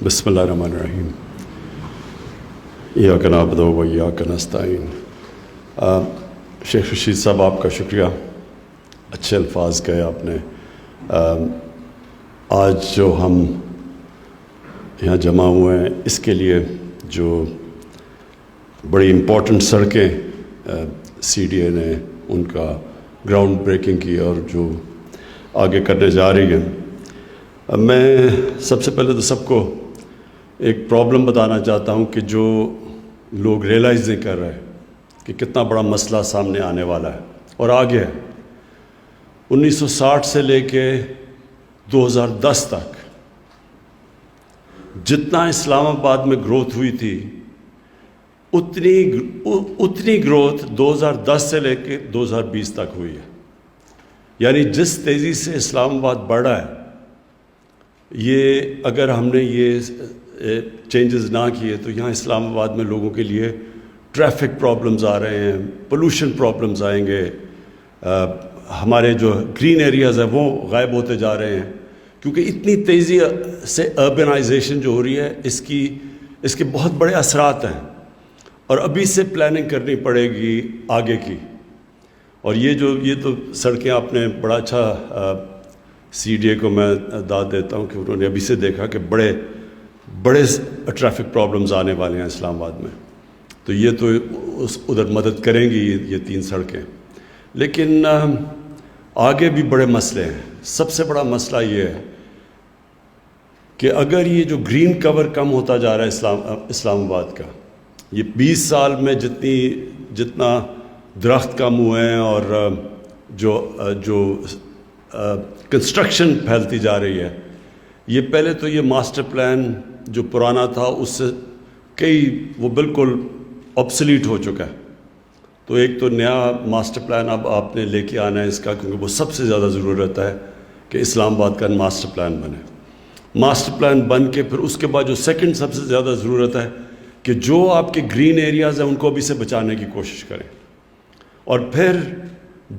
بسم اللہ الرحمن الرحیم ایاک نعبد و ایاک نستعین۔ شیخ رشید صاحب، آپ کا شکریہ، اچھے الفاظ کہے آپ نے۔ آج جو ہم یہاں جمع ہوئے ہیں اس کے لیے جو بڑی امپورٹنٹ سڑکیں سی ڈی اے نے ان کا گراؤنڈ بریکنگ کی اور جو آگے کرنے جا رہی ہے، میں سب سے پہلے تو سب کو ایک پرابلم بتانا چاہتا ہوں کہ جو لوگ ریئلائز نہیں کر رہے کہ کتنا بڑا مسئلہ سامنے آنے والا ہے اور آگے ہے۔ 1960 سے لے کے 2010 تک جتنا اسلام آباد میں گروتھ ہوئی تھی اتنی گروتھ 2010 سے لے کے 2020 تک ہوئی ہے۔ یعنی جس تیزی سے اسلام آباد بڑھا ہے، یہ اگر ہم نے یہ چینجز نہ کیے تو یہاں اسلام آباد میں لوگوں کے لیے ٹریفک پرابلمز آ رہے ہیں، پولوشن پرابلمز آئیں گے، ہمارے جو گرین ایریاز ہیں وہ غائب ہوتے جا رہے ہیں، کیونکہ اتنی تیزی سے اربنائزیشن جو ہو رہی ہے اس کے بہت بڑے اثرات ہیں، اور ابھی سے پلاننگ کرنی پڑے گی آگے کی۔ اور یہ تو سڑکیں آپ نے بڑا اچھا سی ڈی اے کو میں داد دیتا ہوں کہ انہوں نے ابھی سے دیکھا کہ بڑے ٹریفک پرابلمز آنے والے ہیں اسلام آباد میں، تو یہ تو ادھر مدد کریں گی یہ 3 سڑکیں۔ لیکن آگے بھی بڑے مسئلے ہیں۔ سب سے بڑا مسئلہ یہ ہے کہ اگر یہ جو گرین کور کم ہوتا جا رہا ہے اسلام آباد کا، یہ 20 سال میں جتنا درخت کم ہوئے ہیں اور جو کنسٹرکشن پھیلتی جا رہی ہے، یہ پہلے تو یہ ماسٹر پلان جو پرانا تھا اس سے وہ بالکل آبسلیٹ ہو چکا ہے۔ تو ایک تو نیا ماسٹر پلان اب آپ نے لے کے آنا ہے اس کا، کیونکہ وہ سب سے زیادہ ضرورت ہے کہ اسلام آباد کا ماسٹر پلان بنے۔ ماسٹر پلان بن کے پھر اس کے بعد جو سیکنڈ سب سے زیادہ ضرورت ہے کہ جو آپ کے گرین ایریاز ہیں ان کو بھی سے بچانے کی کوشش کریں، اور پھر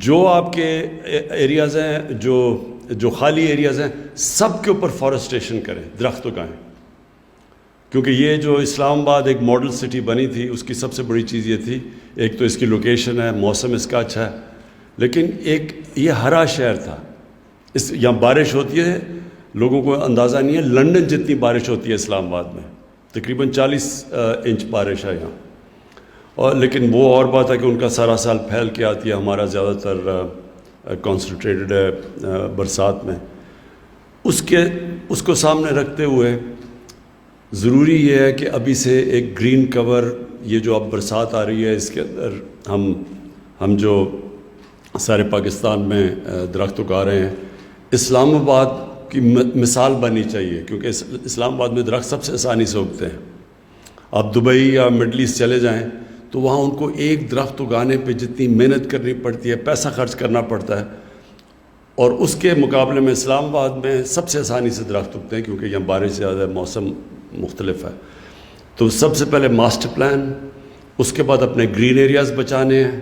جو آپ کے ایریاز ہیں جو خالی ایریاز ہیں سب کے اوپر فارسٹریشن کریں، درخت اگائیں، کیونکہ یہ جو اسلام آباد ایک ماڈل سٹی بنی تھی اس کی سب سے بڑی چیز یہ تھی، ایک تو اس کی لوکیشن ہے، موسم اس کا اچھا ہے، لیکن ایک یہ ہرا شہر تھا، یہاں بارش ہوتی ہے، لوگوں کو اندازہ نہیں ہے لنڈن جتنی بارش ہوتی ہے اسلام آباد میں، تقریباً 40 انچ بارش ہے یہاں، اور لیکن وہ اور بات ہے کہ ان کا سارا سال پھیل کے آتی ہے، ہمارا زیادہ تر کانسنٹریٹڈ ہے برسات میں۔ اس کو سامنے رکھتے ہوئے ضروری یہ ہے کہ ابھی سے ایک گرین کور، یہ جو اب برسات آ رہی ہے اس کے اندر ہم جو سارے پاکستان میں درخت اگا رہے ہیں، اسلام آباد کی مثال بننی چاہیے، کیونکہ اسلام آباد میں درخت سب سے آسانی سے اگتے ہیں۔ آپ دبئی یا مڈل ایسٹ چلے جائیں تو وہاں ان کو ایک درخت اگانے پہ جتنی محنت کرنی پڑتی ہے، پیسہ خرچ کرنا پڑتا ہے، اور اس کے مقابلے میں اسلام آباد میں سب سے آسانی سے درخت اگتے ہیں، کیونکہ یہاں بارش زیادہ ہے، موسم مختلف ہے۔ تو سب سے پہلے ماسٹر پلان، اس کے بعد اپنے گرین ایریاز بچانے ہیں،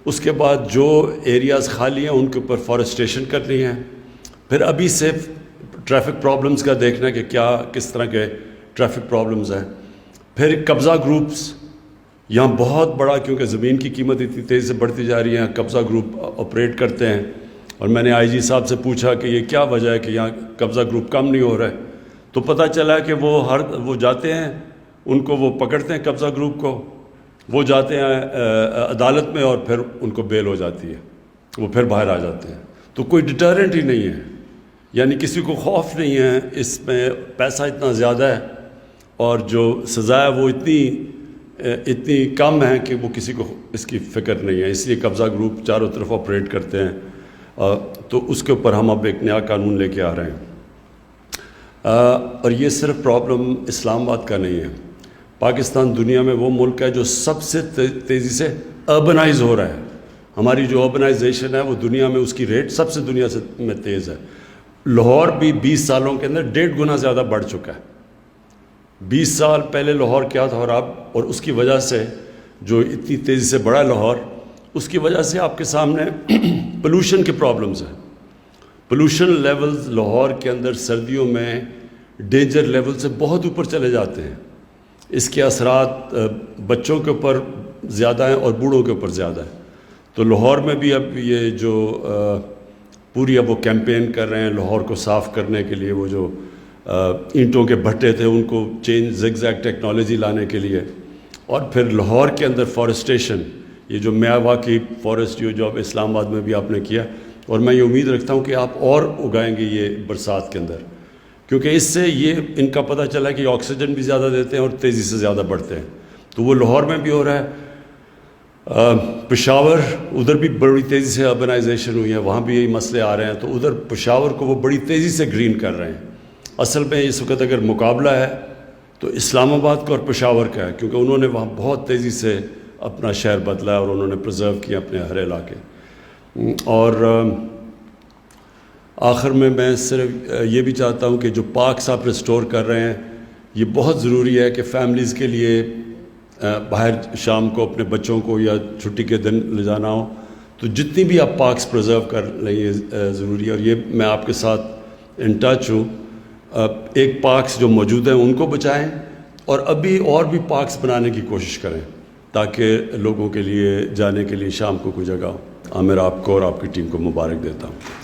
اس کے بعد جو ایریاز خالی ہیں ان کے اوپر فارسٹریشن کرنی ہے، پھر ابھی سے ٹریفک پرابلمز کا دیکھنا ہے کہ کس طرح کے ٹریفک پرابلمز ہیں، پھر قبضہ گروپس یہاں بہت بڑا، کیونکہ زمین کی قیمت اتنی تیزی سے بڑھتی جا رہی ہے، قبضہ گروپ آپریٹ کرتے ہیں، اور میں نے آئی جی صاحب سے پوچھا کہ یہ کیا وجہ ہے کہ یہاں قبضہ گروپ کم نہیں ہو رہا ہے، تو پتہ چلا کہ وہ جاتے ہیں، ان کو وہ پکڑتے ہیں قبضہ گروپ کو، وہ جاتے ہیں عدالت میں اور پھر ان کو بیل ہو جاتی ہے، وہ پھر باہر آ جاتے ہیں۔ تو کوئی ڈیٹرنٹ ہی نہیں ہے، یعنی کسی کو خوف نہیں ہے، اس میں پیسہ اتنا زیادہ ہے اور جو سزا ہے وہ اتنی کم ہے کہ وہ کسی کو اس کی فکر نہیں ہے، اس لیے قبضہ گروپ چاروں طرف آپریٹ کرتے ہیں، تو اس کے اوپر ہم اب ایک نیا قانون لے کے آ رہے ہیں۔ اور یہ صرف پرابلم اسلام آباد کا نہیں ہے، پاکستان دنیا میں وہ ملک ہے جو سب سے تیزی سے اربنائز ہو رہا ہے۔ ہماری جو اربنائزیشن ہے وہ دنیا میں اس کی ریٹ سب سے دنیا میں تیز ہے۔ لاہور بھی 20 سالوں کے اندر 1.5 گنا زیادہ بڑھ چکا ہے۔ 20 سال پہلے لاہور کیا تھا اور اس کی وجہ سے جو اتنی تیزی سے بڑھا لاہور، اس کی وجہ سے آپ کے سامنے پولوشن کے پرابلمز ہیں۔ پولوشن لیولز لاہور کے اندر سردیوں میں ڈینجر لیول سے بہت اوپر چلے جاتے ہیں. اس کے اثرات بچوں کے اوپر زیادہ ہیں اور بوڑھوں کے اوپر زیادہ ہیں. تو لاہور میں بھی اب یہ جو پوری اب وہ کیمپین کر رہے ہیں لاہور کو صاف کرنے کے لیے، وہ جو اینٹوں کے بھٹے تھے ان کو چینج زگ زیگ ٹیکنالوجی لانے کے لیے، اور پھر لاہور کے اندر فارسٹیشن، یہ جو میاوا کی فارسٹ جو اب اسلام آباد میں بھی آپ نے کیا، اور میں یہ امید رکھتا ہوں کہ آپ اور اگائیں گے یہ برسات کے اندر، کیونکہ اس سے یہ ان کا پتہ چلا کہ آکسیجن بھی زیادہ دیتے ہیں اور تیزی سے زیادہ بڑھتے ہیں. تو وہ لاہور میں بھی ہو رہا ہے. پشاور ادھر بھی بڑی تیزی سے اربنائزیشن ہوئی ہے، وہاں بھی یہی مسئلے آ رہے ہیں. تو ادھر پشاور کو وہ بڑی تیزی سے گرین کر رہے ہیں. اصل میں اس وقت اگر مقابلہ ہے تو اسلام آباد کا اور پشاور کا ہے، کیونکہ انہوں نے وہاں بہت تیزی سے اپنا شہر بدلا ہے اور انہوں نے پرزرو کیا اپنے ہر علاقے. اور آخر میں صرف یہ بھی چاہتا ہوں کہ جو پارکس آپ ریسٹور کر رہے ہیں، یہ بہت ضروری ہے کہ فیملیز کے لیے باہر شام کو اپنے بچوں کو یا چھٹی کے دن لے جانا ہو تو جتنی بھی آپ پارکس پرزرو کر لیں یہ ضروری ہے. اور یہ میں آپ کے ساتھ ان ٹچ ہوں. ایک پارکس جو موجود ہیں ان کو بچائیں اور ابھی اور بھی پارکس بنانے کی کوشش کریں تاکہ لوگوں کے لیے جانے کے لیے شام کو کوئی جگہ ہو. میں آپ کو اور آپ کی ٹیم کو مبارک دیتا ہوں.